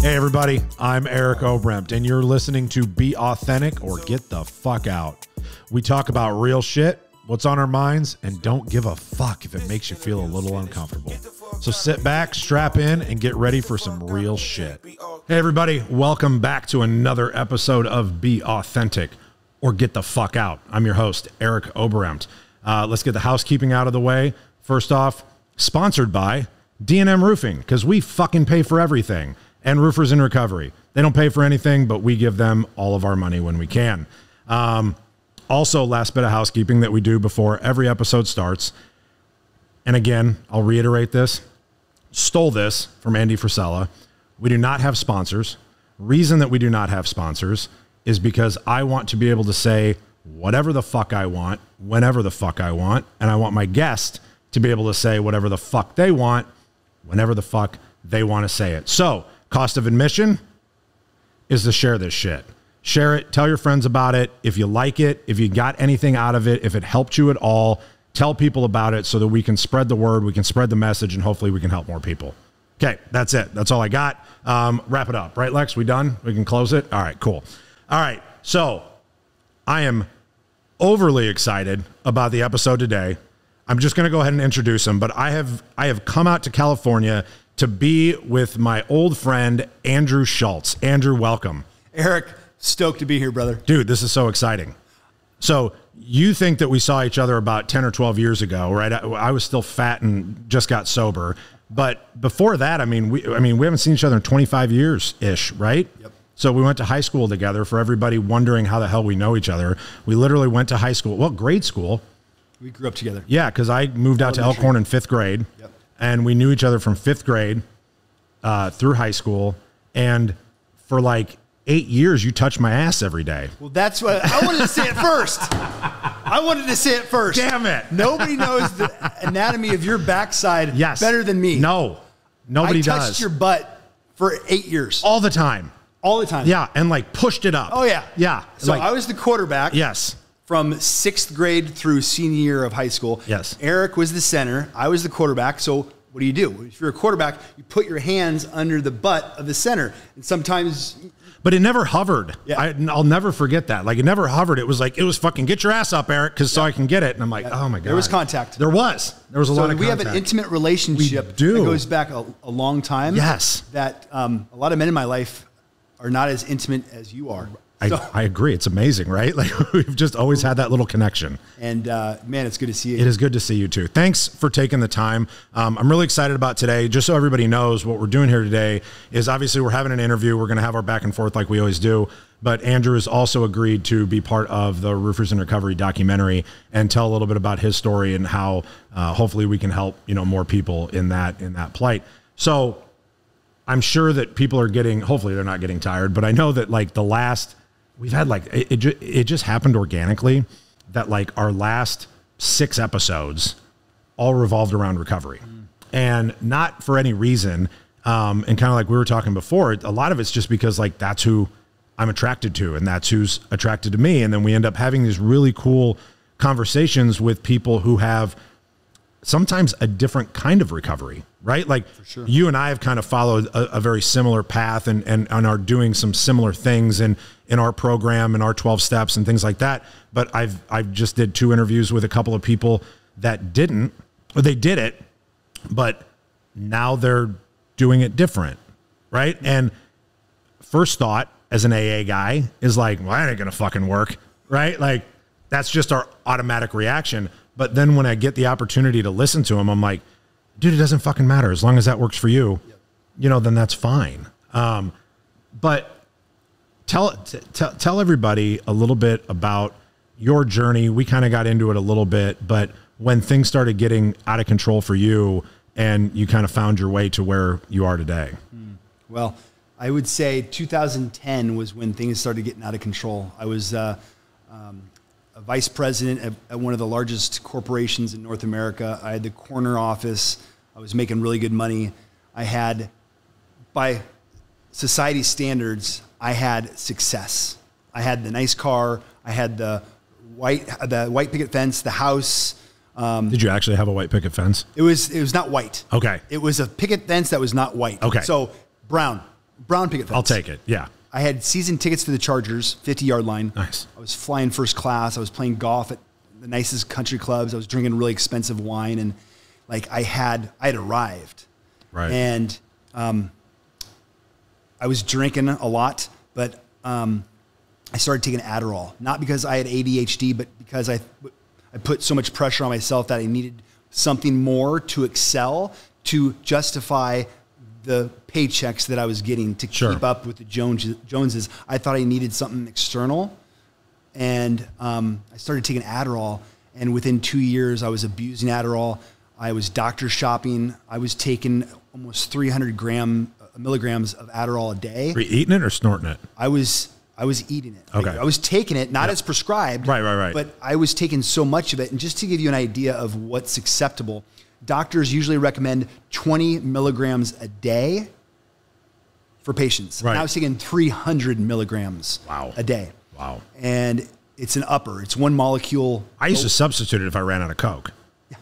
Hey everybody, I'm Eric Oberembt, and you're listening to Be Authentic or Get the Fuck Out. We talk about real shit, what's on our minds, and don't give a fuck if it makes you feel a little uncomfortable. So sit back, strap in, and get ready for some real shit. Hey everybody, welcome back to another episode of Be Authentic or Get the Fuck Out. I'm your host, Eric Oberembt. Let's get the housekeeping out of the way. First off, sponsored by D&M Roofing, because we fucking pay for everything. And Roofers in Recovery. They don't pay for anything, but we give them all of our money when we can. Also, last bit of housekeeping that we do before every episode starts. And again, I'll reiterate this. Stole this from Andy Frisella. We do not have sponsors. Reason that we do not have sponsors is because I want to be able to say whatever the fuck I want, whenever the fuck I want. And I want my guest to be able to say whatever the fuck they want, whenever the fuck they want to say it. So, cost of admission is to share this shit. Share it. Tell your friends about it. If you like it, if you got anything out of it, if it helped you at all, tell people about it so that we can spread the word, we can spread the message, and hopefully we can help more people. Okay, that's it. That's all I got. Wrap it up. Right, Lex? We done? We can close it? All right, cool. All right, so I am overly excited about the episode today. I'm just going to go ahead and introduce him, but I have come out to California to be with my old friend, Andrew Schultz. Andrew, welcome. Eric, stoked to be here, brother. Dude, this is so exciting. So you think that we saw each other about 10 or 12 years ago, right? I was still fat and just got sober. But before that, we haven't seen each other in 25 years-ish, right? Yep. So we went to high school together. For everybody wondering how the hell we know each other, we literally went to high school, well, grade school. We grew up together. Yeah, because I moved out to Elkhorn in 5th grade. Yep. And we knew each other from 5th grade through high school. And for like 8 years, you touched my ass every day. Well, that's what I wanted to say it first. I wanted to say it first. Damn it. Nobody knows the anatomy of your backside better than me. No, nobody does. I touched your butt for 8 years. All the time. All the time. Yeah, and like pushed it up. Oh, yeah. Yeah. So I was the quarterback. Yes. From 6th grade through senior year of high school. Yes. Eric was the center. I was the quarterback. So what do? If you're a quarterback, you put your hands under the butt of the center. And sometimes... But it never hovered. Yeah. I'll never forget that. Like, it never hovered. It was like, it was fucking get your ass up, Eric, so I can get it. And I'm like, oh, my God. There was contact. There was a lot of contact. We have an intimate relationship that goes back a long time. Yes. That a lot of men in my life are not as intimate as you are. I agree. It's amazing, right? Like, we've just always had that little connection. And man, it's good to see you. It is good to see you too. Thanks for taking the time. I'm really excited about today. Just so everybody knows, what we're doing here today is obviously we're having an interview. We're going to have our back and forth like we always do. But Andrew has also agreed to be part of the Roofers in Recovery documentary and tell a little bit about his story and how hopefully we can help more people in that plight. So I'm sure that people are hopefully they're not getting tired, but I know that like we've had like, it just happened organically that like our last 6 episodes all revolved around recovery and not for any reason. And kind of like we were talking before, a lot of it's just because like, that's who I'm attracted to and that's who's attracted to me. And then we end up having these really cool conversations with people who have sometimes a different kind of recovery, right? Like you and I have kind of followed a very similar path and are doing some similar things in our program and our 12 steps and things like that. But I've just did 2 interviews with a couple of people that didn't, or they did it, but now they're doing it different, right? And first thought as an AA guy is like, well, that ain't gonna fucking work, right? Like that's just our automatic reaction. But then when I get the opportunity to listen to him, I'm like, dude, it doesn't fucking matter. As long as that works for you, then that's fine. But tell everybody a little bit about your journey. We kind of got into it a little bit, but when things started getting out of control for you and you kind of found your way to where you are today. Well, I would say 2010 was when things started getting out of control. I was a vice president at one of the largest corporations in North America. I had the corner office. I was making really good money. I had, by society standards, I had success. I had the nice car. I had the white picket fence, the house. Did you actually have a white picket fence? It was not white. Okay. It was a picket fence that was not white. Okay. So brown. Brown picket fence. I'll take it. Yeah. I had season tickets to the Chargers, 50-yard line. Nice. I was flying first class. I was playing golf at the nicest country clubs. I was drinking really expensive wine, and like I had arrived. Right. And I was drinking a lot, but I started taking Adderall, not because I had ADHD, but because I put so much pressure on myself that I needed something more to excel, to justify the paychecks that I was getting, to keep up with the Joneses. I thought I needed something external. And I started taking Adderall. And within 2 years, I was abusing Adderall. I was doctor shopping. I was taking almost 300 milligrams of Adderall a day. Were you eating it or snorting it? I was eating it. Okay. I was taking it, not as prescribed. Right. But I was taking so much of it. And just to give you an idea of what's acceptable, doctors usually recommend 20 milligrams a day for patients. Right. And I was taking 300 milligrams a day. Wow. And it's an upper. It's one molecule. I used to substitute it if I ran out of Coke. Yeah.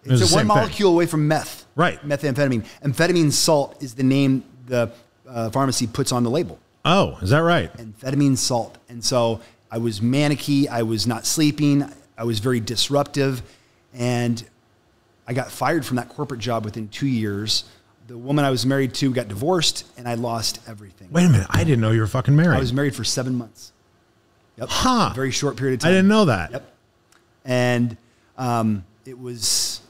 It's It's one molecule away from meth. Right. Methamphetamine. Amphetamine salt is the name the pharmacy puts on the label. Oh, is that right? Amphetamine salt. And so I was manicky. I was not sleeping. I was very disruptive. And I got fired from that corporate job within 2 years. The woman I was married to got divorced, and I lost everything. Wait a minute. I didn't know you were fucking married. I was married for 7 months. Yep. Huh. A very short period of time. I didn't know that. Yep. And it was,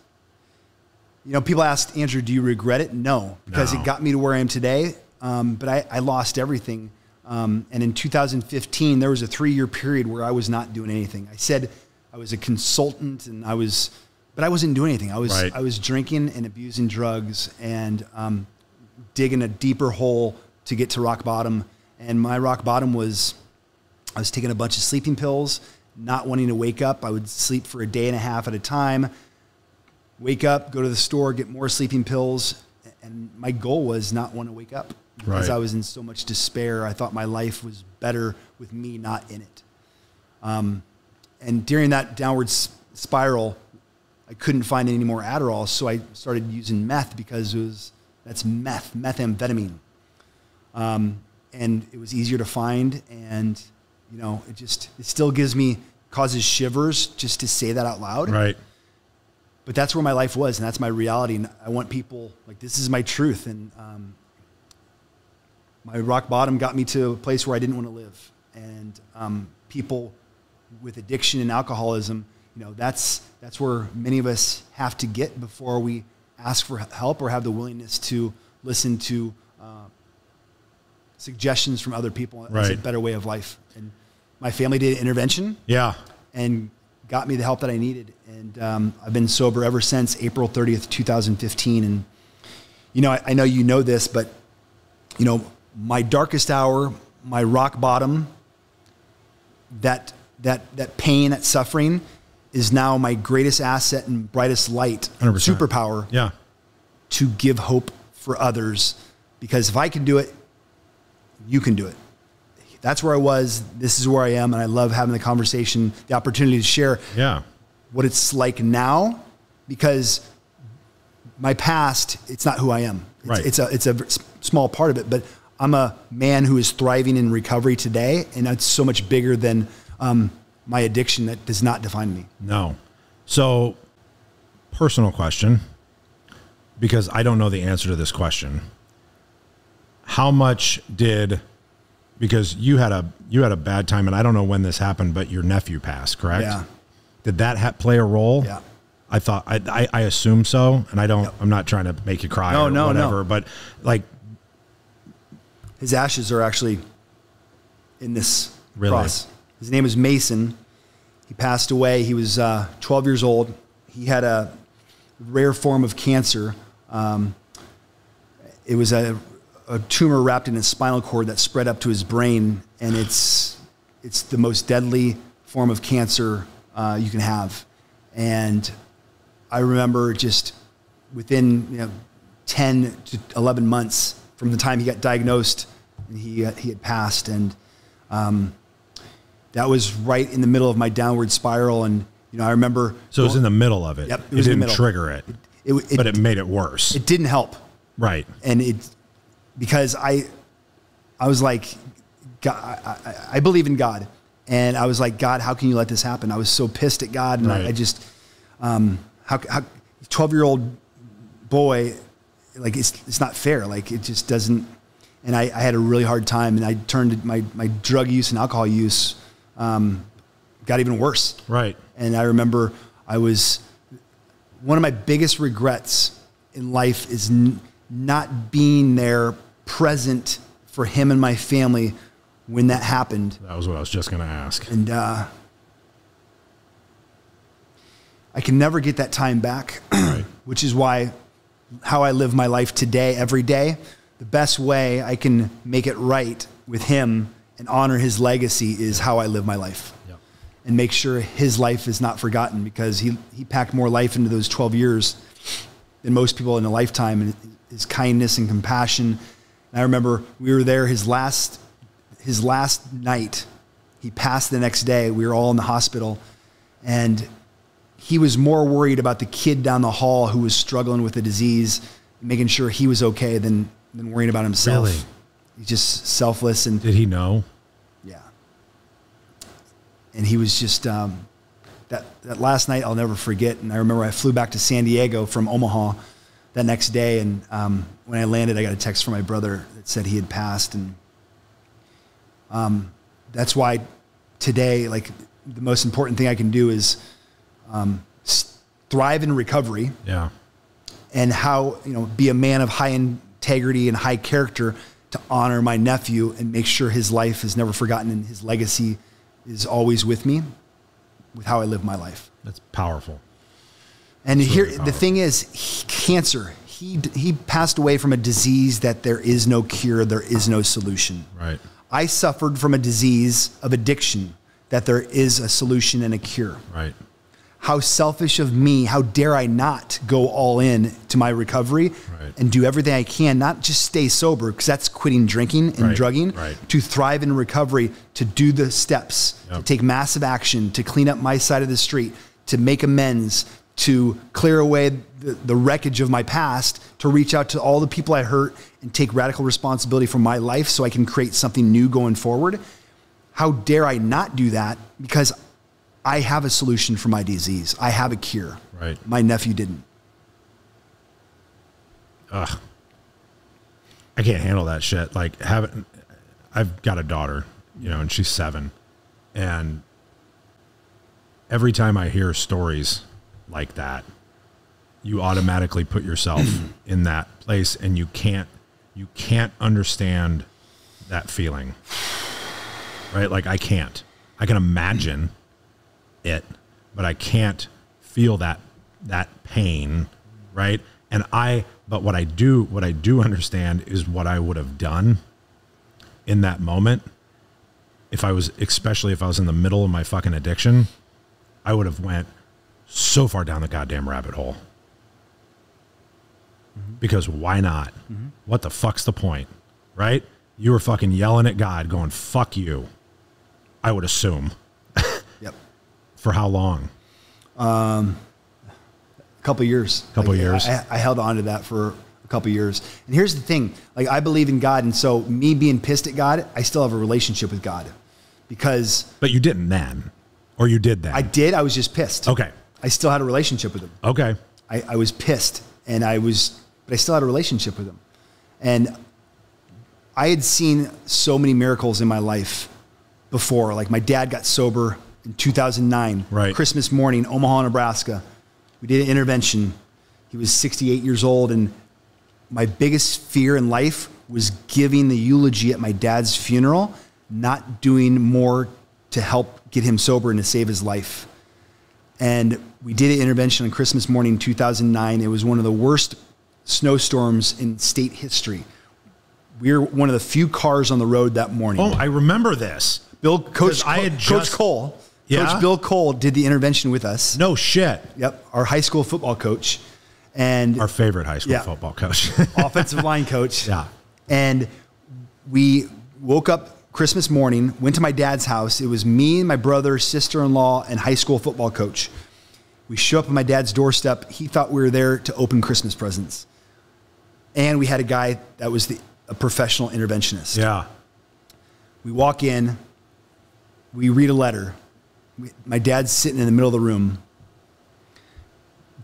people asked, Andrew, do you regret it? No, because it got me to where I am today. But I lost everything. And in 2015, there was a 3-year period where I was not doing anything. I said I was a consultant, but I wasn't doing anything. I was drinking and abusing drugs and digging a deeper hole to get to rock bottom. And my rock bottom was I was taking a bunch of sleeping pills, not wanting to wake up. I would sleep for a day and a half at a time, wake up, go to the store, get more sleeping pills. And my goal was not want to wake up because I was in so much despair. I thought my life was better with me not in it. And during that downward spiral, I couldn't find any more Adderall, so I started using meth because that's methamphetamine. And it was easier to find, and it still causes shivers just to say that out loud. Right. But that's where my life was, and that's my reality. And I want people, this is my truth. And my rock bottom got me to a place where I didn't want to live. And people with addiction and alcoholism, that's where many of us have to get before we ask for help or have the willingness to listen to suggestions from other people as a better way of life. And my family did intervention. Yeah. And got me the help that I needed. And I've been sober ever since April 30th, 2015. And, I know you know this, but, my darkest hour, my rock bottom, that pain, that suffering is now my greatest asset and brightest light, 100%. Superpower. Yeah. To give hope for others. Because if I can do it, you can do it. That's where I was. This is where I am. And I love having the conversation, the opportunity to share what it's like now, because my past, it's not who I am. It's a small part of it, but I'm a man who is thriving in recovery today. And that's so much bigger than my addiction that does not define me. No. So personal question, because I don't know the answer to this question. How much because you had a bad time, and I don't know when this happened, but your nephew passed, correct? Yeah. Did that play a role? Yeah. I thought I assume so, and I'm not trying to make you cry or whatever, but his ashes are actually in this cross. His name is Mason. He passed away. He was 12 years old. He had a rare form of cancer. It was a tumor wrapped in his spinal cord that spread up to his brain, and it's the most deadly form of cancer you can have. And I remember just within 10 to 11 months from the time he got diagnosed, he had passed, and that was right in the middle of my downward spiral. And I remember. So it was in the middle of it. Yep, it didn't trigger it, but it made it worse. It didn't help. Right. And because I was like, God, I believe in God. And I was like, God, how can you let this happen? I was so pissed at God. And I just, how 12-year-old boy, like, it's not fair. Like, it just doesn't. And I had a really hard time, and I turned to my drug use and alcohol use, got even worse. Right. And I remember one of my biggest regrets in life is not being there present for him and my family when that happened. That was what I was just going to ask. And I can never get that time back, right. Which is why how I live my life today, every day, the best way I can make it right with him and honor his legacy is how I live my life. Yep. And make sure his life is not forgotten, because he packed more life into those 12 years than most people in a lifetime, and his kindness and compassion. And I remember we were there his last night. He passed the next day. We were all in the hospital, and he was more worried about the kid down the hall who was struggling with the disease, making sure he was okay than worrying about himself. Really? He's just selfless. And did he know? Yeah. And he was just, that last night I'll never forget. And I remember I flew back to San Diego from Omaha that next day. And when I landed, I got a text from my brother that said he had passed. And that's why today, like, the most important thing I can do is thrive in recovery. Yeah. And how, be a man of high integrity and high character to honor my nephew and make sure his life is never forgotten and his legacy is always with me with how I live my life. That's powerful. And that's here, the thing is, cancer, he passed away from a disease that there is no cure, there is no solution. Right. I suffered from a disease of addiction that there is a solution and a cure. Right. How selfish of me, how dare I not go all in to my recovery and do everything I can, not just stay sober, because that's quitting drinking and drugging, to thrive in recovery, to do the steps, to take massive action, to clean up my side of the street, to make amends, to clear away the wreckage of my past, to reach out to all the people I hurt and take radical responsibility for my life so I can create something new going forward. How dare I not do that? Because I have a solution for my disease. I have a cure. Right. My nephew didn't. Ugh. I can't handle that shit. Like, I've got a daughter, and she's 7. And every time I hear stories like that, you automatically put yourself in that place, and you can't understand that feeling. Right? Like, I can't. I can imagine it, but I can't feel that pain, right? But what I do understand is what I would have done in that moment especially if I was in the middle of my fucking addiction. I would have went so far down the goddamn rabbit hole. Because why not? What the fuck's the point, right? You were fucking yelling at God going, fuck you, I would assume. Yep. For how long? A couple of years. I held on to that for a couple of years. And here's the thing, like, I believe in God. And so me being pissed at God, I still have a relationship with God but you didn't then, or you did then? I did. I was just pissed. Okay. I still had a relationship with him. Okay. I was pissed but I still had a relationship with him. And I had seen so many miracles in my life before. Like, my dad got sober in 2009, Christmas morning, Omaha, Nebraska. We did an intervention. He was 68 years old. And my biggest fear in life was giving the eulogy at my dad's funeral, not doing more to help get him sober and to save his life. And we did an intervention on Christmas morning, 2009. It was one of the worst snowstorms in state history. We were one of the few cars on the road that morning. Oh, I remember this. Coach Cole. Yeah? Coach Bill Cole did the intervention with us. No shit. Yep. Our high school football coach. And our favorite high school football coach. Offensive line coach. Yeah. And we woke up Christmas morning, went to my dad's house. It was me, my brother, sister-in-law, and high school football coach. We show up at my dad's doorstep. He thought we were there to open Christmas presents. And we had a guy that was a professional interventionist. Yeah. We walk in, we read a letter. My dad's sitting in the middle of the room.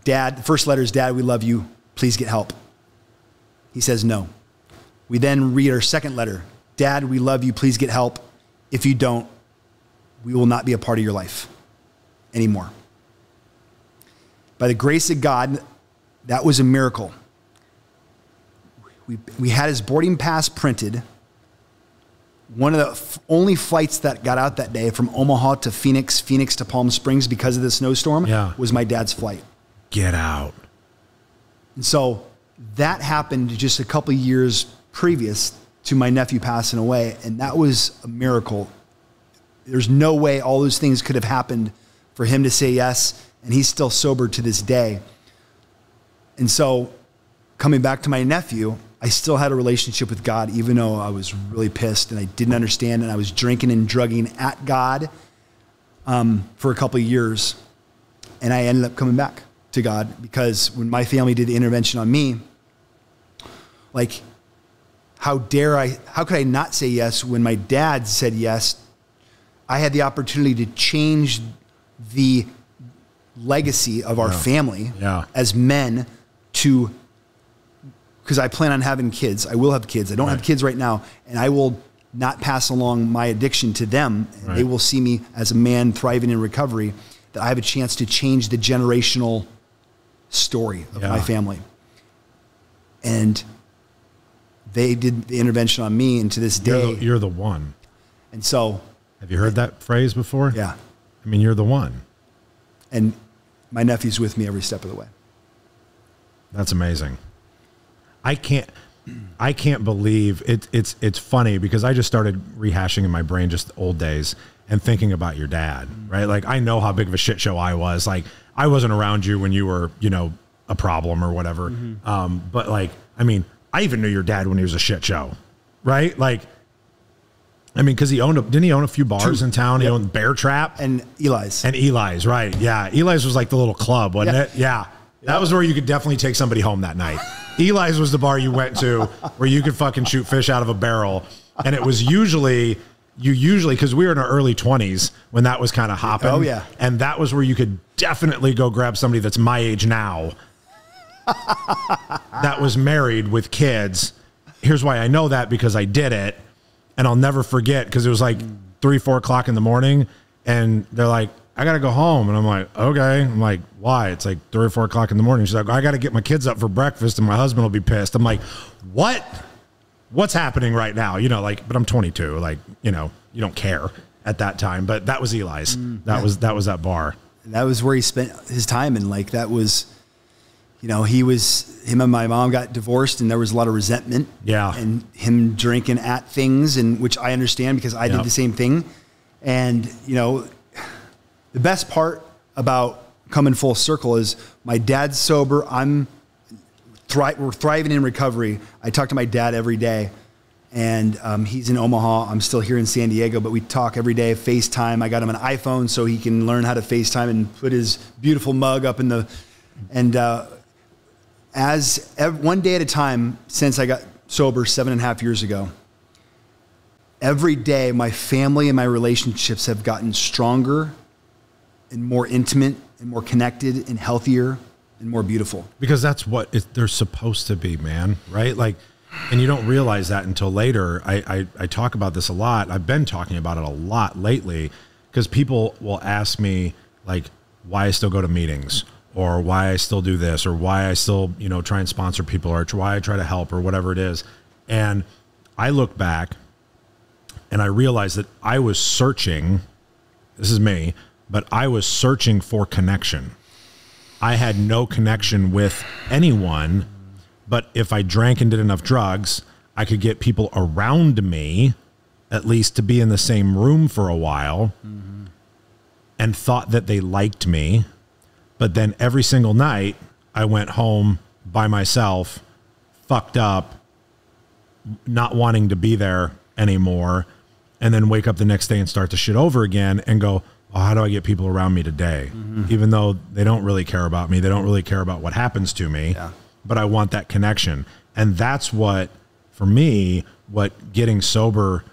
Dad, the first letter is, Dad, we love you. Please get help. He says no. We then read our second letter. Dad, we love you. Please get help. If you don't, we will not be a part of your life anymore. By the grace of God, that was a miracle. We had his boarding pass printed. One of the only flights that got out that day from Omaha to Phoenix to Palm Springs because of the snowstorm was my dad's flight. Get out. And so that happened just a couple of years previous to my nephew passing away. And that was a miracle. There's no way all those things could have happened for him to say yes. And he's still sober to this day. And so coming back to my nephew, I still had a relationship with God, even though I was really pissed and I didn't understand. And I was drinking and drugging at God for a couple of years. And I ended up coming back to God because when my family did the intervention on me, like, how could I not say yes when my dad said yes? I had the opportunity to change the legacy of our family as men because I plan on having kids. I will have kids. I don't have kids right now, and I will not pass along my addiction to them. And they will see me as a man thriving in recovery, that I have a chance to change the generational story of my family. And they did the intervention on me, and to this day, you're the one. And so, have you heard that phrase before? Yeah. I mean, you're the one. And my nephew's with me every step of the way. That's amazing. I can't believe it. It's funny because I just started rehashing in my brain just old days and thinking about your dad, right? Like, I know how big of a shit show I was. Like, I wasn't around you when you were, a problem or whatever. But like, I mean, I even knew your dad when he was a shit show, right? Like, I mean, because didn't he own a few bars in town? He owned Bear Trap and Eli's. And Eli's, right? Yeah, Eli's was like the little club, wasn't it? Yeah, that was where you could definitely take somebody home that night. Eli's was the bar you went to where you could fucking shoot fish out of a barrel, and it was usually because we were in our early 20s when that was kind of hopping. Oh yeah, and that was where you could definitely go grab somebody that's my age now. That was married with kids. Here's why I know that, because I did it, and I'll never forget, because it was like 3, 4 o'clock in the morning, and they're like, I got to go home. And I'm like, okay. I'm like, why? It's like 3 or 4 o'clock in the morning. She's like, I got to get my kids up for breakfast and my husband will be pissed. I'm like, what? What's happening right now? But I'm 22. Like, you don't care at that time. But that was Eli's. That was that bar. And that was where he spent his time. And like, that was, him and my mom got divorced, and there was a lot of resentment. Yeah. And him drinking at things, and which I understand because I did the same thing. And, the best part about coming full circle is my dad's sober. We're thriving in recovery. I talk to my dad every day, and he's in Omaha. I'm still here in San Diego, but we talk every day, FaceTime. I got him an iPhone so he can learn how to FaceTime and put his beautiful mug up in the, and one day at a time since I got sober 7.5 years ago, every day my family and my relationships have gotten stronger and more intimate and more connected and healthier and more beautiful. Because that's what they're supposed to be, man. Right? Like, and you don't realize that until later. I talk about this a lot. I've been talking about it a lot lately, because people will ask me like why I still go to meetings, or why I still do this, or why I still, try and sponsor people, or why I try to help, or whatever it is. And I look back and I realize that I was searching, this is me, but I was searching for connection. I had no connection with anyone, but if I drank and did enough drugs, I could get people around me, at least to be in the same room for a while, and thought that they liked me. But then every single night I went home by myself, fucked up, not wanting to be there anymore, and then wake up the next day and start the shit over again and go, oh, how do I get people around me today? Even though they don't really care about me. They don't really care about what happens to me, but I want that connection. And that's what for me, what getting sober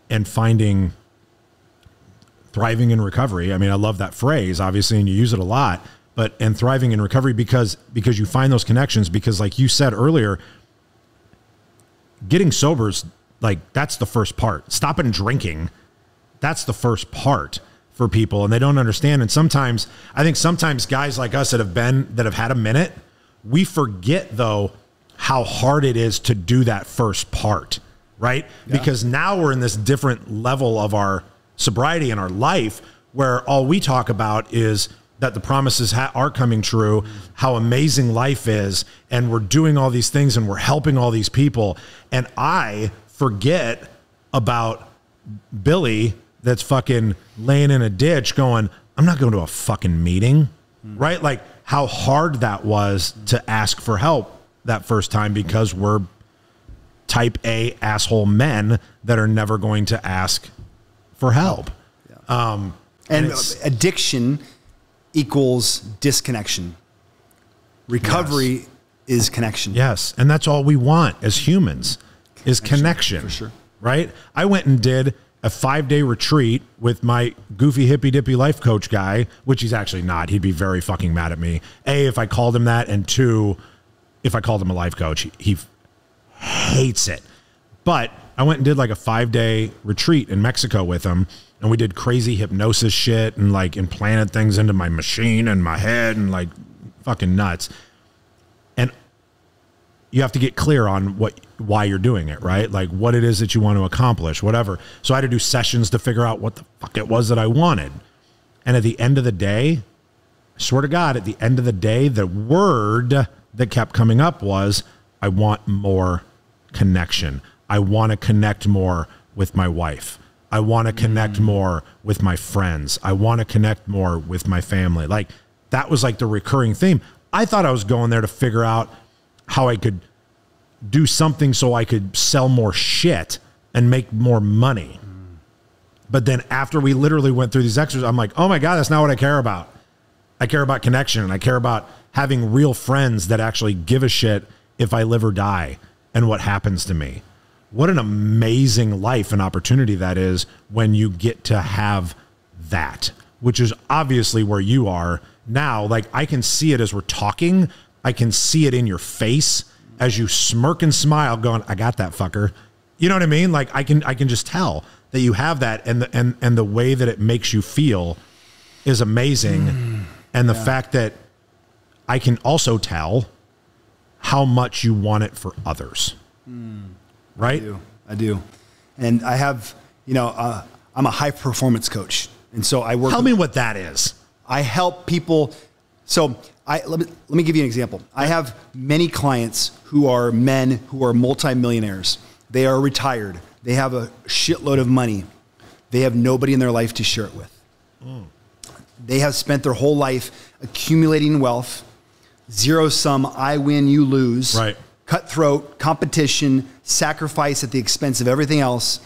and finding thriving in recovery. I mean, I love that phrase, obviously, and you use it a lot, and thriving in recovery because you find those connections, because like you said earlier, getting sober is like, that's the first part. Stopping drinking, that's the first part for people, and they don't understand. And sometimes, I think sometimes guys like us that have had a minute, we forget though how hard it is to do that first part, right? Yeah. Because now we're in this different level of our sobriety in our life where all we talk about is that the promises are coming true, how amazing life is, and we're doing all these things and we're helping all these people. And I forget about Billy that's fucking laying in a ditch going, I'm not going to a fucking meeting, right? Like how hard that was to ask for help that first time, because we're type A asshole men that are never going to ask for help. Yeah. And addiction equals disconnection. Recovery is connection. Yes. And that's all we want as humans is connection. For sure. Right? I went and did a 5-day retreat with my goofy hippy dippy life coach guy, which he's actually not. He'd be very fucking mad at me. A, if I called him that, and two, if I called him a life coach, he hates it. But I went and did like a 5-day retreat in Mexico with him, and we did crazy hypnosis shit and like implanted things into my machine and my head and like fucking nuts. And you have to get clear on why you're doing it, right? Like what it is that you want to accomplish, whatever. So I had to do sessions to figure out what the fuck it was that I wanted. And at the end of the day, I swear to God, at the end of the day, the word that kept coming up was, I want more connection. I want to connect more with my wife. I want to connect more with my friends. I want to connect more with my family. Like that was like the recurring theme. I thought I was going there to figure out how I could do something so I could sell more shit and make more money. But then after we literally went through these exercises, I'm like, oh my God, that's not what I care about. I care about connection, and I care about having real friends that actually give a shit if I live or die and what happens to me. What an amazing life and opportunity that is when you get to have that, which is obviously where you are now. Like I can see it as we're talking. I can see it in your face as you smirk and smile going, I got that fucker. You know what I mean? Like I can just tell that you have that, and the way that it makes you feel is amazing. And the fact that I can also tell how much you want it for others. Right? I do. And I have, I'm a high performance coach. And so I work. Tell me what that is. I help people. So let me give you an example. I have many clients who are men who are multimillionaires. They are retired. They have a shitload of money. They have nobody in their life to share it with. They have spent their whole life accumulating wealth, zero sum, I win, you lose. Right. Cutthroat, competition, sacrifice at the expense of everything else,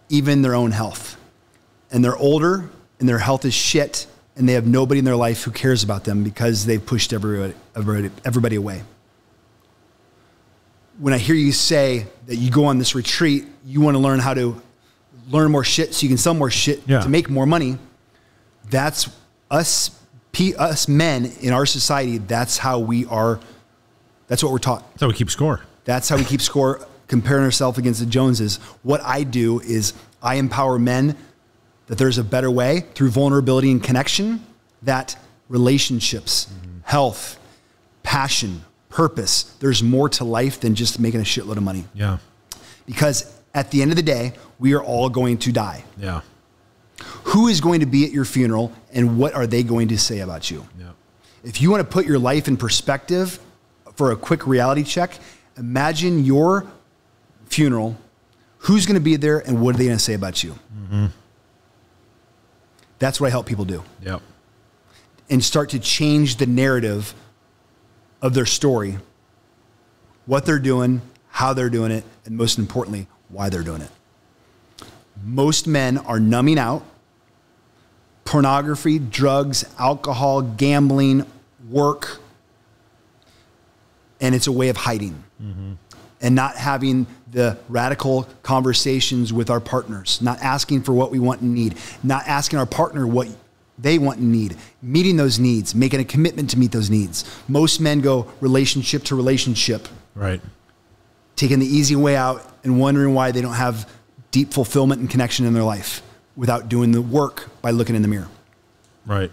even their own health. And they're older and their health is shit, and they have nobody in their life who cares about them because they've pushed everybody away. When I hear you say that you go on this retreat, you want to learn how to learn more shit so you can sell more shit to make more money, that's us men in our society. That's how we are. That's what we're taught. That's how we keep score. That's how we keep score, comparing ourselves against the Joneses. What I do is I empower men that there's a better way through vulnerability and connection, that relationships, health, passion, purpose, there's more to life than just making a shitload of money. Yeah. Because at the end of the day, we are all going to die. Yeah. Who is going to be at your funeral, and what are they going to say about you? Yeah. If you want to put your life in perspective for a quick reality check, imagine your funeral. Who's going to be there, and what are they going to say about you? That's what I help people do. Yep. And start to change the narrative of their story, what they're doing, how they're doing it, and most importantly, why they're doing it. Most men are numbing out. Pornography, drugs, alcohol, gambling, work. And it's a way of hiding. and not having the radical conversations with our partners, not asking for what we want and need, not asking our partner what they want and need, meeting those needs, making a commitment to meet those needs. Most men go relationship to relationship. Right. Taking the easy way out and wondering why they don't have deep fulfillment and connection in their life without doing the work by looking in the mirror. Right.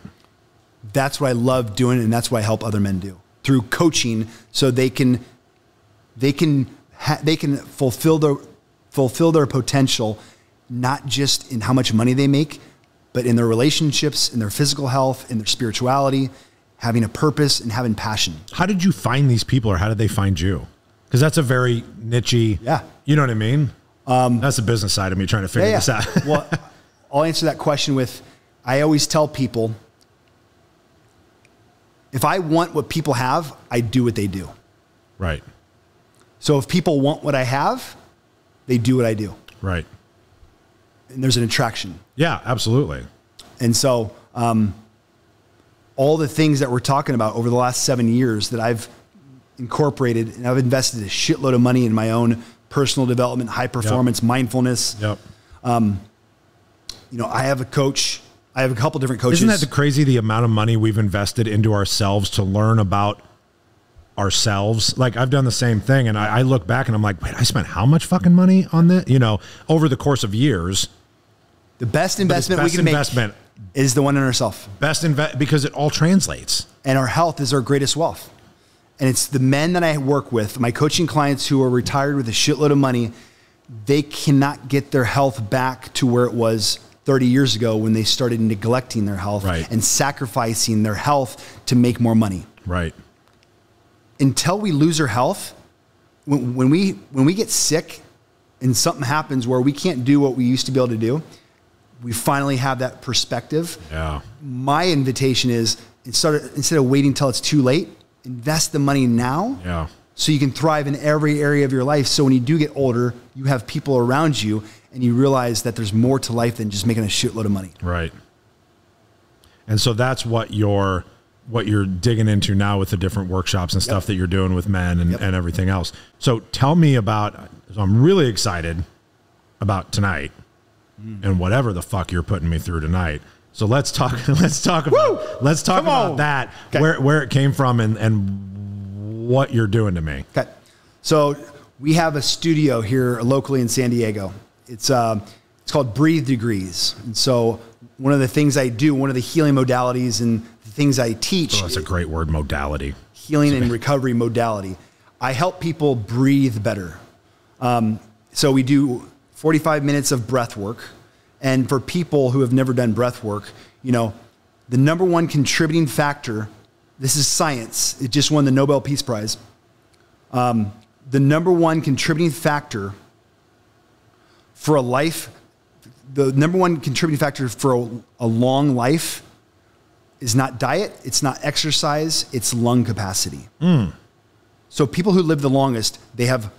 That's what I love doing, and that's what I help other men do through coaching, so they can fulfill their potential, not just in how much money they make, but in their relationships, in their physical health, in their spirituality, having a purpose and having passion. How did you find these people, or how did they find you? Because that's a very niche-y, yeah. You know what I mean? That's the business side of me trying to figure this out. Well, I'll answer that question with, I always tell people, if I want what people have, I do what they do. Right. So if people want what I have, they do what I do. Right. And there's an attraction. Yeah, absolutely. And so all the things that we're talking about over the last 7 years that I've incorporated, and I've invested a shitload of money in my own personal development, high performance, mindfulness. Yep. I have a coach. I have a couple different coaches. Isn't that the amount of money we've invested into ourselves to learn about ourselves? Like, I've done the same thing, and I look back and I'm like, wait, I spent how much fucking money on that? Over the course of years. The best investment we can make is the one in ourselves. Because it all translates. And our health is our greatest wealth. And it's the men that I work with, my coaching clients who are retired with a shitload of money, they cannot get their health back to where it was 30 years ago when they started neglecting their health and sacrificing their health to make more money. Right. Until we lose our health, when we get sick and something happens where we can't do what we used to be able to do, we finally have that perspective. Yeah. My invitation is, instead of waiting till it's too late, invest the money now. Yeah. So you can thrive in every area of your life. So when you do get older, you have people around you and you realize that there's more to life than just making a shitload of money. Right. And so that's what you're digging into now with the different workshops and stuff that you're doing with men and everything else. So tell me about, I'm really excited about tonight and whatever the fuck you're putting me through tonight. So let's talk about that, where it came from and what you're doing to me. Okay. So we have a studio here locally in San Diego. It's called Breathe Degrees. And so one of the things I do, one of the healing modalities and the things I teach. Oh, that's a great word, modality. Healing and recovery modality. I help people breathe better. So we do 45 minutes of breath work. And for people who have never done breath work, the number one contributing factor, this is science, it just won the Nobel Peace Prize. The number one contributing factor for a life, the number one contributing factor for a long life is not diet, it's not exercise, it's lung capacity. So people who live the longest, they have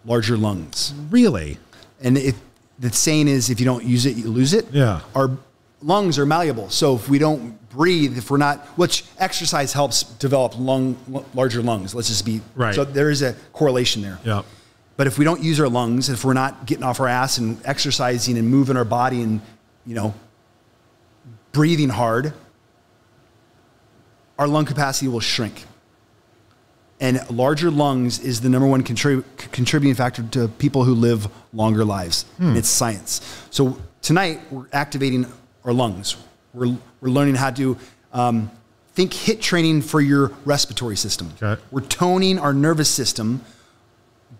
larger lungs. Really? And the saying is, if you don't use it, you lose it. Yeah. Our lungs are malleable. So if we don't breathe, if we're not, which exercise helps develop larger lungs. Let's just be, right. So there is a correlation there. Yeah. But if we don't use our lungs, if we're not getting off our ass and exercising and moving our body and, breathing hard, our lung capacity will shrink. And larger lungs is the number one contributing factor to people who live longer lives. And it's science. So tonight we're activating our lungs. We're learning how to think HIIT training for your respiratory system. Okay. We're toning our nervous system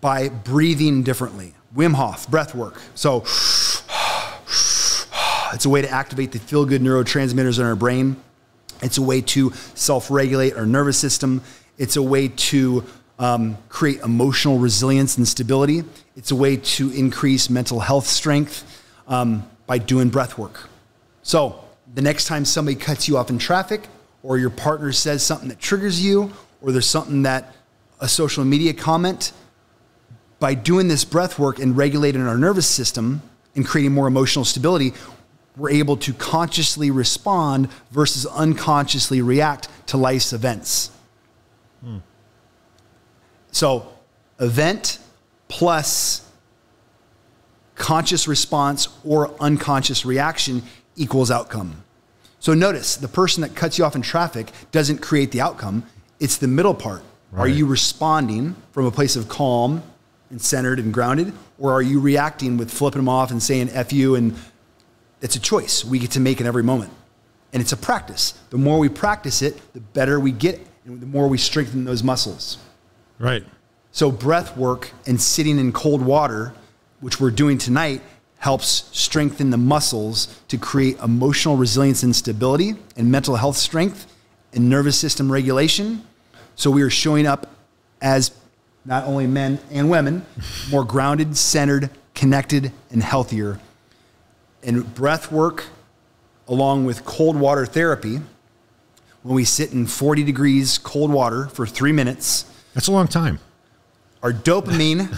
by breathing differently. Wim Hof, breath work. So it's a way to activate the feel-good neurotransmitters in our brain. It's a way to self-regulate our nervous system. It's a way to create emotional resilience and stability. It's a way to increase mental health strength by doing breath work. So the next time somebody cuts you off in traffic, or your partner says something that triggers you, or there's something that a social media comment, by doing this breath work and regulating our nervous system and creating more emotional stability, we're able to consciously respond versus unconsciously react to life's events. So event, plus conscious response or unconscious reaction equals outcome. So notice the person that cuts you off in traffic doesn't create the outcome. It's the middle part. Right. Are you responding from a place of calm and centered and grounded, or are you reacting with flipping them off and saying F you? And it's a choice we get to make in every moment. And it's a practice. The more we practice it, the better we get and the more we strengthen those muscles. Right. So breath work and sitting in cold water, which we're doing tonight, helps strengthen the muscles to create emotional resilience and stability and mental health strength and nervous system regulation. So we are showing up as not only men and women, more grounded, centered, connected, and healthier. And breath work, along with cold water therapy, when we sit in 40 degrees cold water for 3 minutes. That's a long time. Our dopamine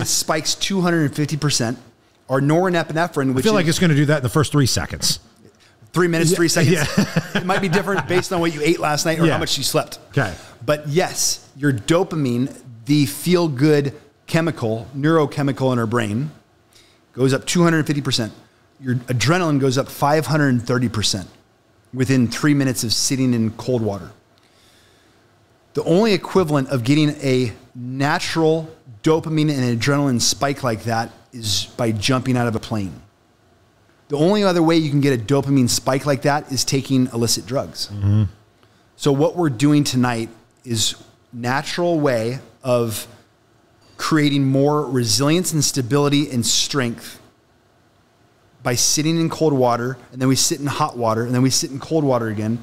spikes 250%. Our norepinephrine, which I feel like it's going to do that in the first 3 seconds. 3 minutes, 3 seconds. Yeah. It might be different based on what you ate last night or how much you slept. Okay. But yes, your dopamine, the feel-good chemical, neurochemical in our brain, goes up 250%. Your adrenaline goes up 530% within 3 minutes of sitting in cold water. The only equivalent of getting a natural dopamine and adrenaline spike like that is by jumping out of a plane. The only other way you can get a dopamine spike like that is taking illicit drugs. Mm-hmm. So what we're doing tonight is natural way of creating more resilience and stability and strength by sitting in cold water, and then we sit in hot water, and then we sit in cold water again,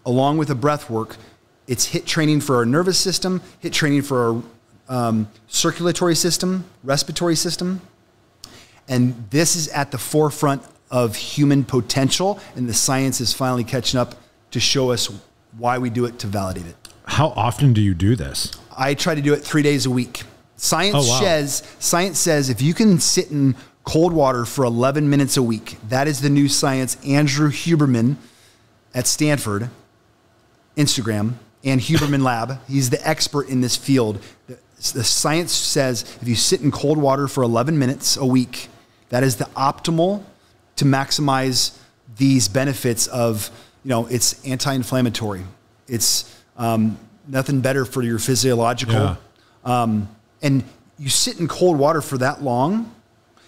along with the breath work. It's HIIT training for our nervous system, HIIT training for our circulatory system, respiratory system. And this is at the forefront of human potential, and the science is finally catching up to show us why we do it, to validate it. How often do you do this? I try to do it 3 days a week. Science says if you can sit in cold water for 11 minutes a week, that is the new science. Andrew Huberman at Stanford, Instagram, and Huberman Lab. He's the expert in this field. The science says if you sit in cold water for 11 minutes a week, that is the optimal to maximize these benefits of, it's anti-inflammatory. It's nothing better for your physiological. Yeah. And you sit in cold water for that long,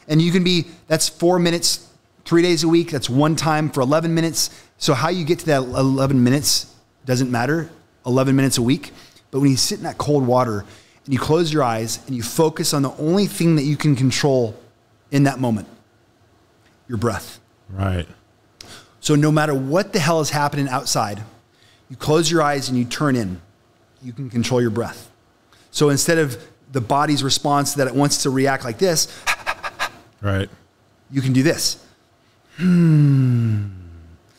and you can that's 4 minutes, 3 days a week. That's one time for 11 minutes. So how you get to that 11 minutes doesn't matter. 11 minutes a week. But when you sit in that cold water and you close your eyes and you focus on the only thing that you can control in that moment, your breath. Right. So no matter what the hell is happening outside, you close your eyes and you turn in. You can control your breath. So instead of the body's response that it wants to react like this, right, you can do this.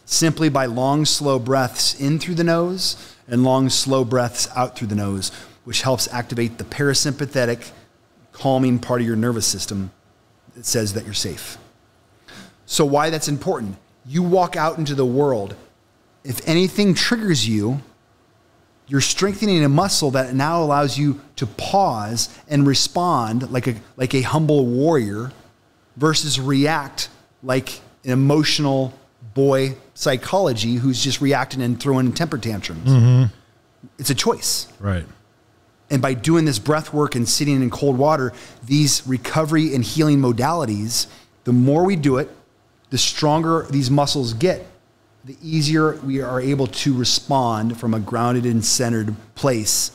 Simply by long, slow breaths in through the nose and long, slow breaths out through the nose, which helps activate the parasympathetic, calming part of your nervous system that says that you're safe. So why that's important? You walk out into the world. If anything triggers you, you're strengthening a muscle that now allows you to pause and respond like a humble warrior versus react like an emotional boy psychology who's just reacting and throwing temper tantrums. Mm-hmm. It's a choice. Right. And by doing this breath work and sitting in cold water, these recovery and healing modalities, the more we do it, the stronger these muscles get, the easier we are able to respond from a grounded and centered place,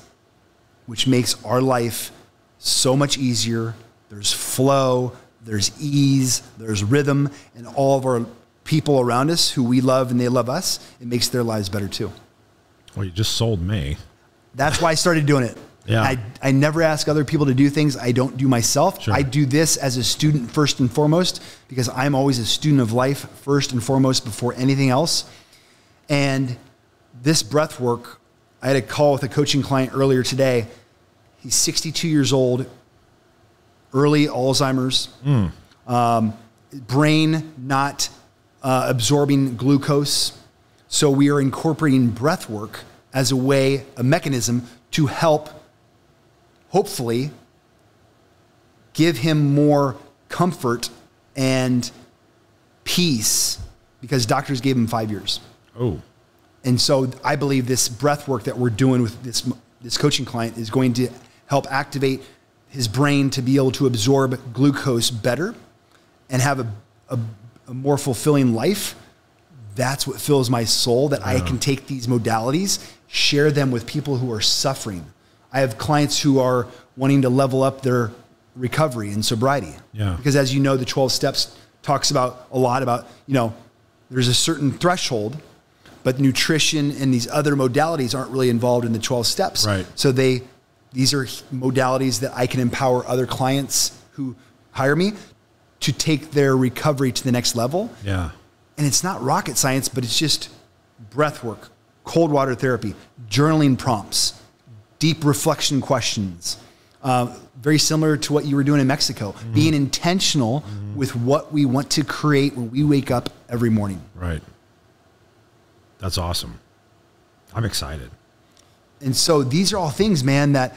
which makes our life so much easier. There's flow, there's ease, there's rhythm, and all of our people around us who we love and they love us, it makes their lives better too. Well, you just sold me. That's why I started doing it. Yeah. I never ask other people to do things I don't do myself. Sure. I do this as a student first and foremost because I'm always a student of life first and foremost before anything else. And this breath work, I had a call with a coaching client earlier today. He's 62 years old, early Alzheimer's, brain not absorbing glucose. So we are incorporating breath work as a mechanism to help, hopefully, give him more comfort and peace because doctors gave him 5 years. Oh. And so I believe this breath work that we're doing with this coaching client is going to help activate his brain to be able to absorb glucose better and have a more fulfilling life. That's what fills my soul, that I can take these modalities, share them with people who are suffering. I have clients who are wanting to level up their recovery and sobriety. Yeah. Because as you know, the 12 steps talks about a lot about, there's a certain threshold, but nutrition and these other modalities aren't really involved in the 12 steps. Right. So these are modalities that I can empower other clients who hire me to take their recovery to the next level. Yeah. And it's not rocket science, but it's just breath work, cold water therapy, journaling prompts, deep reflection questions. Very similar to what you were doing in Mexico, being intentional with what we want to create when we wake up every morning. Right. That's awesome. I'm excited. And so these are all things, man, that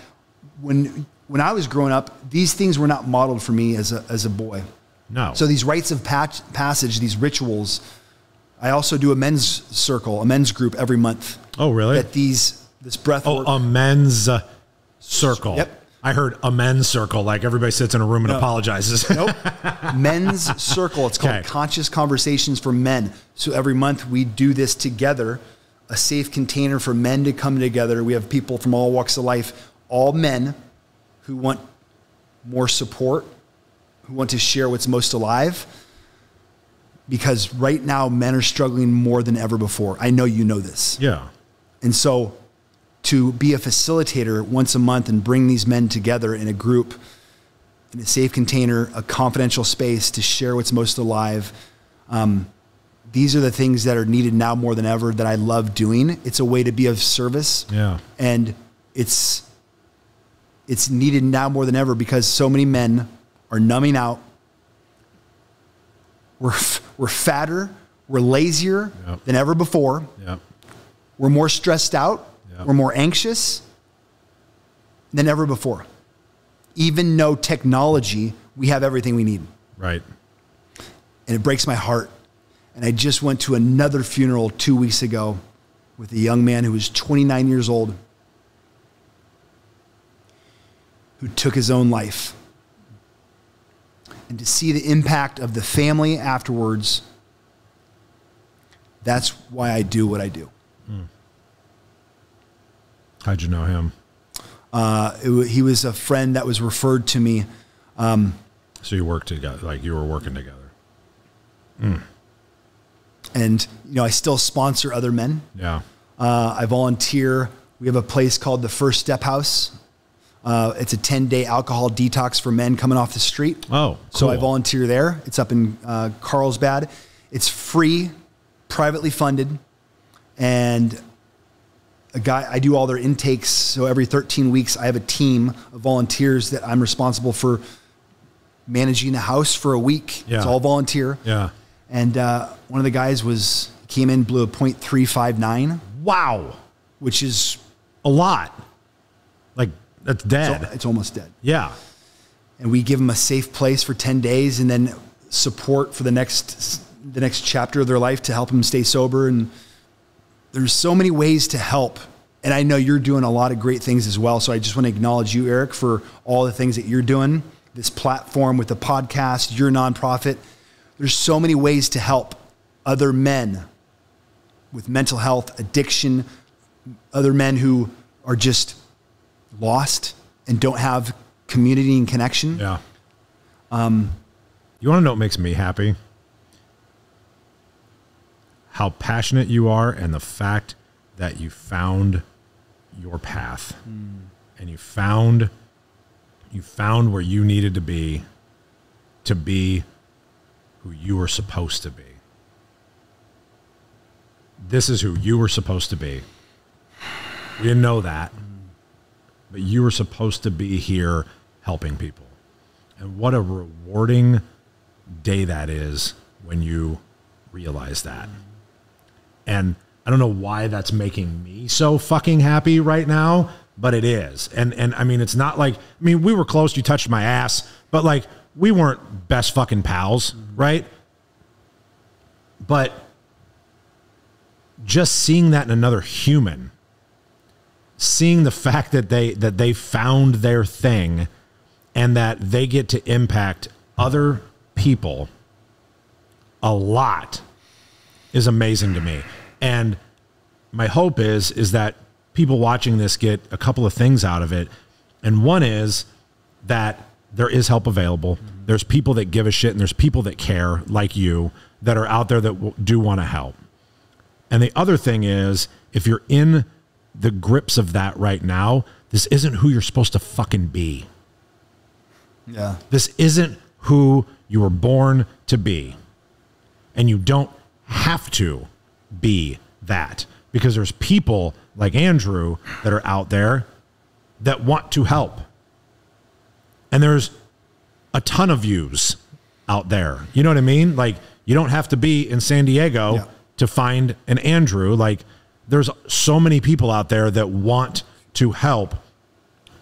when I was growing up, these things were not modeled for me as a boy. No. So these rites of passage, these rituals, I also do a men's circle, a men's group every month. Oh, really? That this breath work. Oh, a men's circle. Yep. I heard a men's circle, like everybody sits in a room and apologizes. Nope. Men's circle. It's called Conscious Conversations for Men. So every month we do this together, a safe container for men to come together. We have people from all walks of life, all men who want more support, who want to share what's most alive. Because right now, men are struggling more than ever before. I know you know this. Yeah. And so to be a facilitator once a month and bring these men together in a group, in a safe container, a confidential space to share what's most alive. These are the things that are needed now more than ever that I love doing. It's a way to be of service. Yeah. And it's needed now more than ever because so many men are numbing out. We're fatter, we're lazier than ever before. Yep. We're more stressed out. Yep. We're more anxious than ever before. Even no technology, we have everything we need. Right. And it breaks my heart. And I just went to another funeral 2 weeks ago with a young man who was 29 years old who took his own life. And to see the impact of the family afterwards, that's why I do what I do. Mm. How'd you know him? He was a friend that was referred to me. So you worked together, like you were working together. Mm. And, I still sponsor other men. Yeah. I volunteer. We have a place called the First Step House. It's a 10-day alcohol detox for men coming off the street. Oh, cool. So I volunteer there. It's up in Carlsbad. It's free, privately funded, and I do all their intakes. So every 13 weeks, I have a team of volunteers that I'm responsible for managing the house for a week. Yeah. It's all volunteer. Yeah. And one of the guys came in, blew a .359. Wow. Which is a lot. Like, that's dead. It's almost dead. Yeah. And we give them a safe place for 10 days and then support for the next chapter of their life to help them stay sober. And there's so many ways to help. And I know you're doing a lot of great things as well. So I just want to acknowledge you, Eric, for all the things that you're doing, this platform with the podcast, your nonprofit. There's so many ways to help other men with mental health, addiction, other men who are just lost and don't have community and connection. Yeah. You want to know what makes me happy? How passionate you are and the fact that you found your path. And you found where you needed to be who you were supposed to be. This is who you were supposed to be. We didn't know that, but you were supposed to be here helping people. And what a rewarding day that is when you realize that. And I don't know why that's making me so fucking happy right now, but it is. And I mean, it's not like, I mean, we were close. You touched my ass, but like, we weren't best fucking pals, right? But just seeing that in another human, seeing the fact that they found their thing and that they get to impact other people a lot is amazing to me. And my hope is that people watching this get a couple of things out of it. And one is that there is help available. There's people that give a shit, and there's people that care, like you, that are out there that do want to help. And the other thing is, if you're in the grips of that right now, this isn't who you're supposed to fucking be. Yeah. This isn't who you were born to be. And you don't have to be that, because there's people like Andrew that are out there that want to help. And there's a ton of yous out there. You know what I mean? Like, you don't have to be in San Diego to find an Andrew. Like, there's so many people out there that want to help.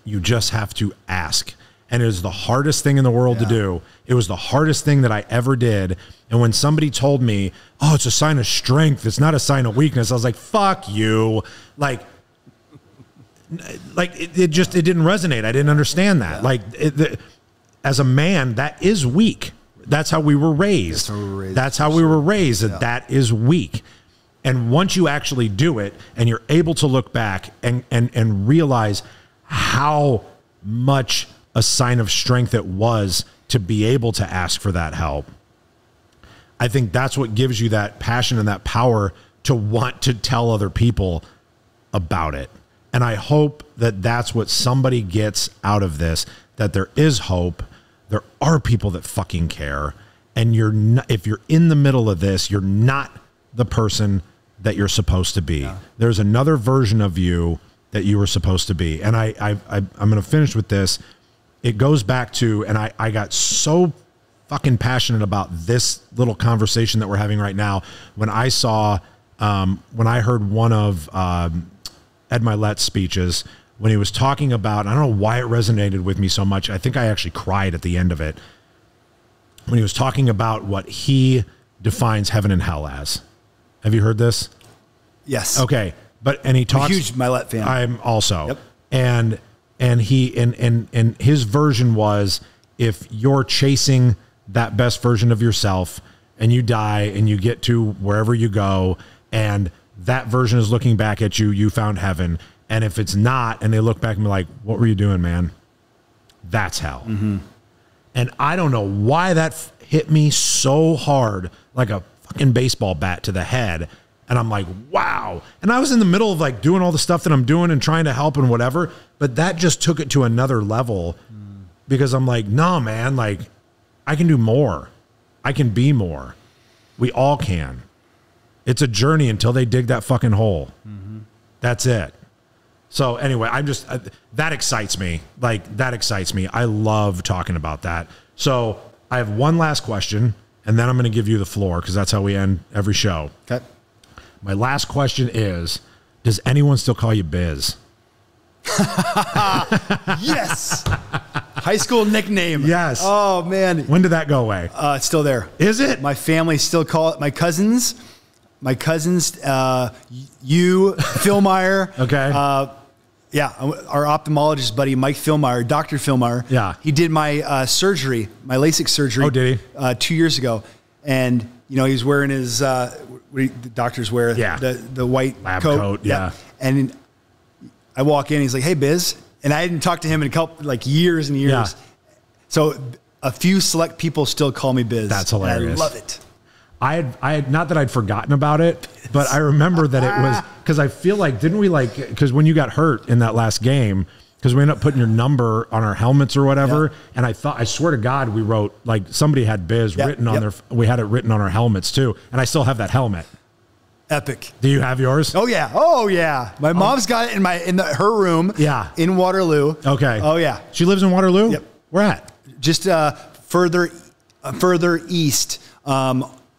You just have to ask. And it is the hardest thing in the world to do. It was the hardest thing that I ever did. And when somebody told me, oh, it's a sign of strength, it's not a sign of weakness, I was like, fuck you. Like it didn't resonate. I didn't understand that. Like, as a man, that is weak. That's how we were raised. That's how we were raised. That is weak. And once you actually do it and you're able to look back and realize how much a sign of strength it was to be able to ask for that help, I think that's what gives you that passion and that power to want to tell other people about it. And I hope that that's what somebody gets out of this, that there is hope. There are people that fucking care. And you're not, if you're in the middle of this, you're not the person that you're supposed to be. Yeah. There's another version of you that you were supposed to be. And I'm going to finish with this. It goes back to, and I got so fucking passionate about this little conversation that we're having right now when I saw, when I heard one of Ed Milet's speeches, when he was talking about, I don't know why it resonated with me so much. I think I actually cried at the end of it. When he was talking about what he defines heaven and hell as. Have you heard this? Yes. Okay. And he talks. I'm a huge Milet fan. I'm also. Yep. And his version was, if you're chasing that best version of yourself and you die and you get to wherever you go and that version is looking back at you, you found heaven. And if it's not, and they look back and be like, what were you doing, man? That's hell. Mm-hmm. And I don't know why that hit me so hard, like a fucking baseball bat to the head. And I'm like, wow. And I was in the middle of like doing all the stuff that I'm doing and trying to help and whatever, but that just took it to another level because I'm like, no, man, like I can do more. I can be more. We all can. It's a journey until they dig that fucking hole. Mm-hmm. That's it. So anyway, I'm just, that excites me. Like, that excites me. I love talking about that. So I have one last question, and then I'm going to give you the floor because that's how we end every show. Okay. My last question is, does anyone still call you Biz? Yes. High school nickname. Yes. Oh, man. When did that go away? It's still there. Is it? My family still call it. My cousins, you, Phil Meyer. Okay. Yeah, our ophthalmologist buddy, Mike Philmeyer, Dr. Philmeyer. Yeah. He did my surgery, my LASIK surgery. Oh, did he? 2 years ago. And, you know, he's wearing his, the doctors wear, the white lab coat. Yeah. And I walk in, he's like, hey, Biz. And I hadn't talked to him in a couple, like years and years. Yeah. So a few select people still call me Biz. That's hilarious. I love it. I had not that I'd forgotten about it, but I remember that it was because I feel like, didn't we like, because when you got hurt in that last game, because we ended up putting your number on our helmets or whatever. Yeah. And I swear to God, we wrote, like, somebody had Biz written on we had it written on our helmets too. And I still have that helmet. Epic. Do you have yours? Oh yeah. Oh yeah. My mom's got it in her room. Yeah. In Waterloo. Okay. Oh yeah. She lives in Waterloo? Yep. Where at? Just further east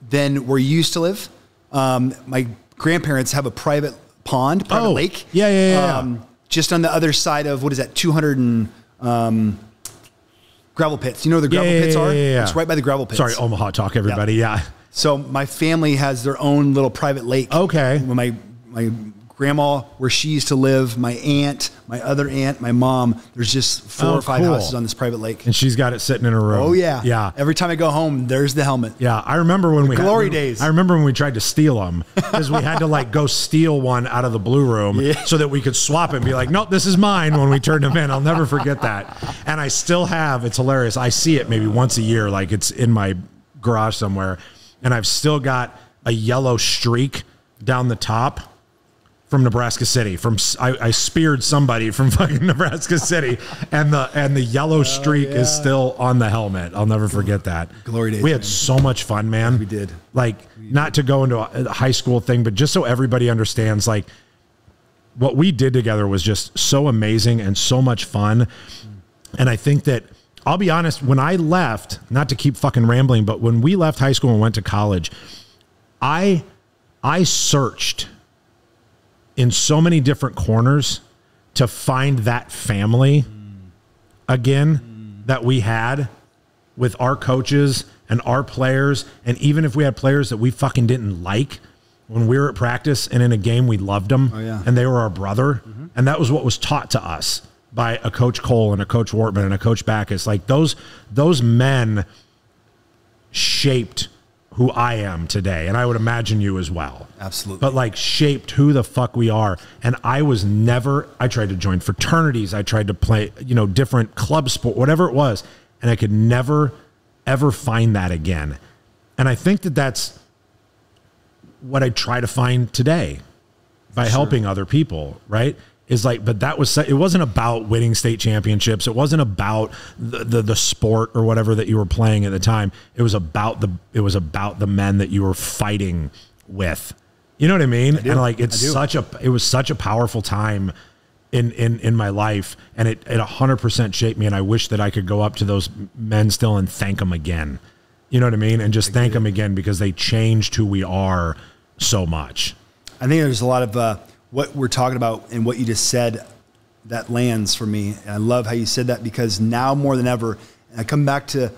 than where you used to live. My grandparents have a private pond, private lake. Yeah. just on the other side of, what is that, 200 and gravel pits. You know where the gravel pits are? Yeah. It's right by the gravel pits. Sorry, Omaha talk, everybody. Yeah. So my family has their own little private lake. Okay. My grandma, where she used to live, my aunt, my other aunt, my mom, there's just 4 or 5 houses on this private lake. And she's got it sitting in her room. Oh, yeah. Yeah. Every time I go home, there's the helmet. Yeah. I remember when glory days. I remember when we tried to steal them, because we had to like go steal one out of the blue room so that we could swap it and be like, nope, this is mine when we turned them in. I'll never forget that. And I still have, it's hilarious. I see it maybe once a year, like it's in my garage somewhere. And I've still got a yellow streak down the top from Nebraska City. I speared somebody from fucking Nebraska City, and the yellow streak is still on the helmet. I'll never forget that. Glory days. We had so much fun, man. We did. Like, not to go into a high school thing, but just so everybody understands, like, what we did together was just so amazing and so much fun. And I think that, I'll be honest, when I left, not to keep fucking rambling, but when we left high school and went to college, I searched in so many different corners to find that family again that we had with our coaches and our players. And even if we had players that we fucking didn't like, when we were at practice and in a game, we loved them. And they were our brother. And that was what was taught to us by a Coach Cole and a Coach Wortman and a Coach Backus. Like those men shaped who I am today. And I would imagine you as well. Absolutely. But like shaped who the fuck we are. And I tried to join fraternities. I tried to play, different club sport, whatever it was. And I could never, ever find that again. And I think that that's what I try to find today by helping other people, right? Is like, but it wasn't about winning state championships. It wasn't about the sport or whatever that you were playing at the time. It was about the men that you were fighting with. You know what I mean? And like, it was such a powerful time in my life, and it 100% shaped me. And I wish that I could go up to those men still and thank them again. You know what I mean? And just thank them again, because they changed who we are so much. I think there's a lot of, what we're talking about and what you just said that lands for me. And I love how you said that, because now more than ever, and I come back to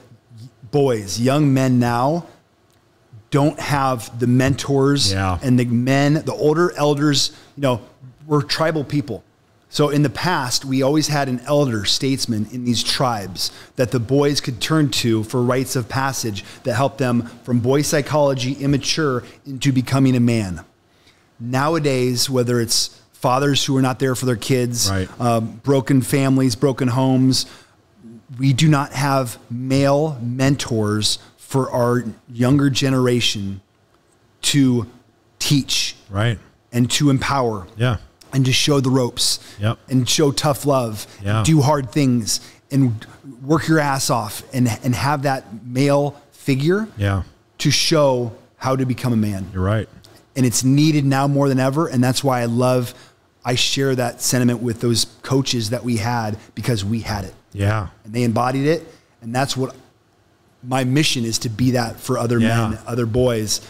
boys, young men now don't have the mentors and the older elders. We're tribal people. So in the past, we always had an elder statesman in these tribes that the boys could turn to for rites of passage that helped them from boy psychology, immature, into becoming a man. Nowadays, whether it's fathers who are not there for their kids, broken families, broken homes, we do not have male mentors for our younger generation to teach and to empower and to show the ropes and show tough love, do hard things and work your ass off and have that male figure to show how to become a man. You're right. And it's needed now more than ever. And that's why I share that sentiment with those coaches that we had, because we had it. Yeah. And they embodied it. And that's what my mission is, to be that for other men, other boys.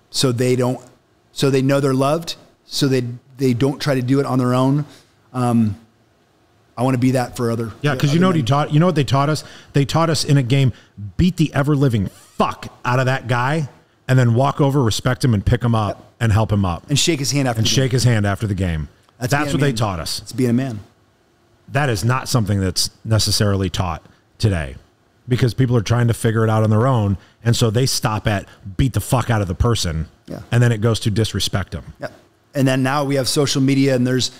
So they know they're loved. So they don't try to do it on their own. I want to be that for other. Yeah. Cause you know what they taught us? They taught us in a game, beat the ever living fuck out of that guy, and then walk over, respect him, and pick him up and help him up. And shake his hand after the game. That's what they taught us. It's being a man. That is not something that's necessarily taught today, because people are trying to figure it out on their own. And so they stop at beat the fuck out of the person. Yeah. And then it goes to disrespect them. Yeah. And then now we have social media, and there's,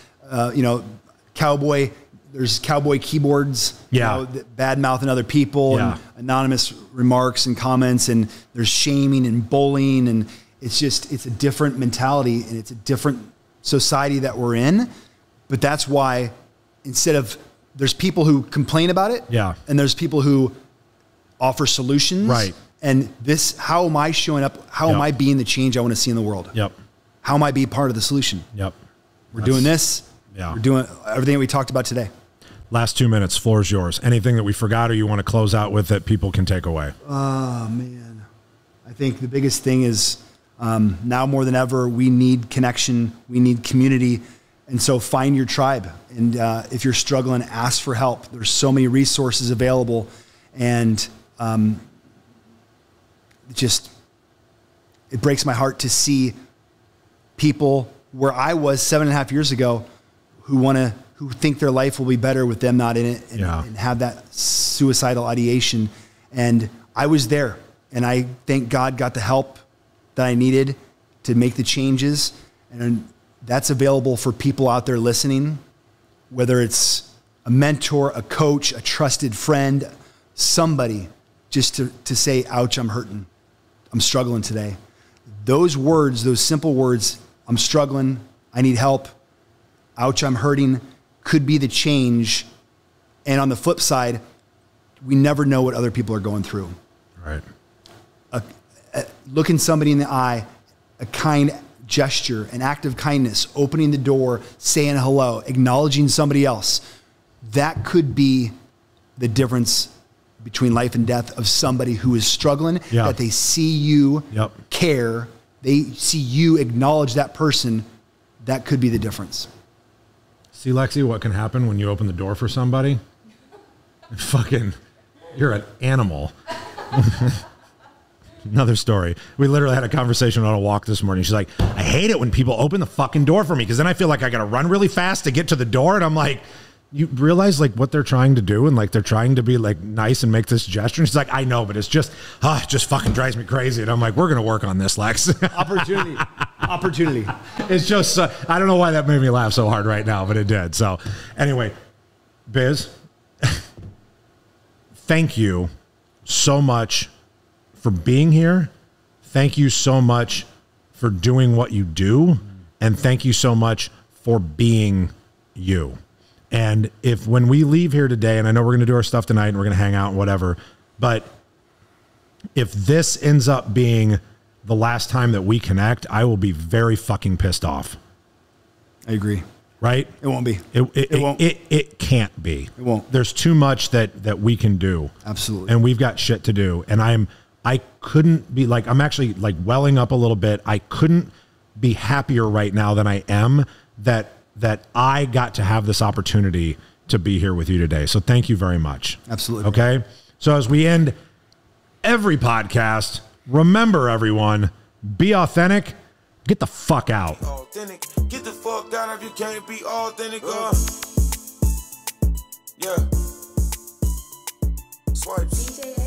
there's cowboy keyboards, bad mouthing other people and anonymous remarks and comments, and there's shaming and bullying. And it's a different mentality, and it's a different society that we're in. But that's why there's people who complain about it. Yeah. And there's people who offer solutions. Right. And how am I showing up? How am I being the change I want to see in the world? Yep. How am I being part of the solution? Yep. We're doing this. Yeah. We're doing everything that we talked about today. Last 2 minutes, floor is yours. Anything that we forgot or you want to close out with that people can take away? Oh, man. I think the biggest thing is now more than ever, we need connection. We need community. And so find your tribe. And if you're struggling, ask for help. There's so many resources available. And it breaks my heart to see people where I was 7.5 years ago who think their life will be better with them not in it, and have that suicidal ideation. And I was there, and I thank God got the help that I needed to make the changes. And that's available for people out there listening, whether it's a mentor, a coach, a trusted friend, somebody just to say, ouch, I'm hurting. I'm struggling today. Those words, those simple words, I'm struggling, I need help, ouch, I'm hurting, could be the change. And on the flip side, we never know what other people are going through. Right. Looking somebody in the eye, a kind gesture, an act of kindness, opening the door, saying hello, acknowledging somebody else, that could be the difference between life and death of somebody who is struggling, that they see you care, they see you acknowledge that person. That could be the difference. See, Lexi, what can happen when you open the door for somebody? Fucking, you're an animal. Another story. We literally had a conversation on a walk this morning. She's like, I hate it when people open the fucking door for me, because then I feel like I got to run really fast to get to the door. And I'm like, you realize like what they're trying to do, and like they're trying to be like nice and make this gesture. And she's like, I know, but it's just, it just fucking drives me crazy. And I'm like, we're going to work on this, Lex. Opportunity. It's just, I don't know why that made me laugh so hard right now, but it did. So anyway, Biz, thank you so much for being here. Thank you so much for doing what you do. And thank you so much for being you. And if when we leave here today, and I know we're going to do our stuff tonight and we're going to hang out and whatever, but if this ends up being the last time that we connect, I will be very fucking pissed off. I agree. Right? It won't be. It won't. It can't be. It won't. There's too much that we can do. Absolutely. And we've got shit to do. And I couldn't be like, I'm actually like welling up a little bit. I couldn't be happier right now than I am that I got to have this opportunity to be here with you today. So thank you very much. Absolutely. Okay. So as we end every podcast, remember everyone, be authentic, get the fuck out. Authentic. Get the fuck out if you can't be authentic. Yeah. Swipes.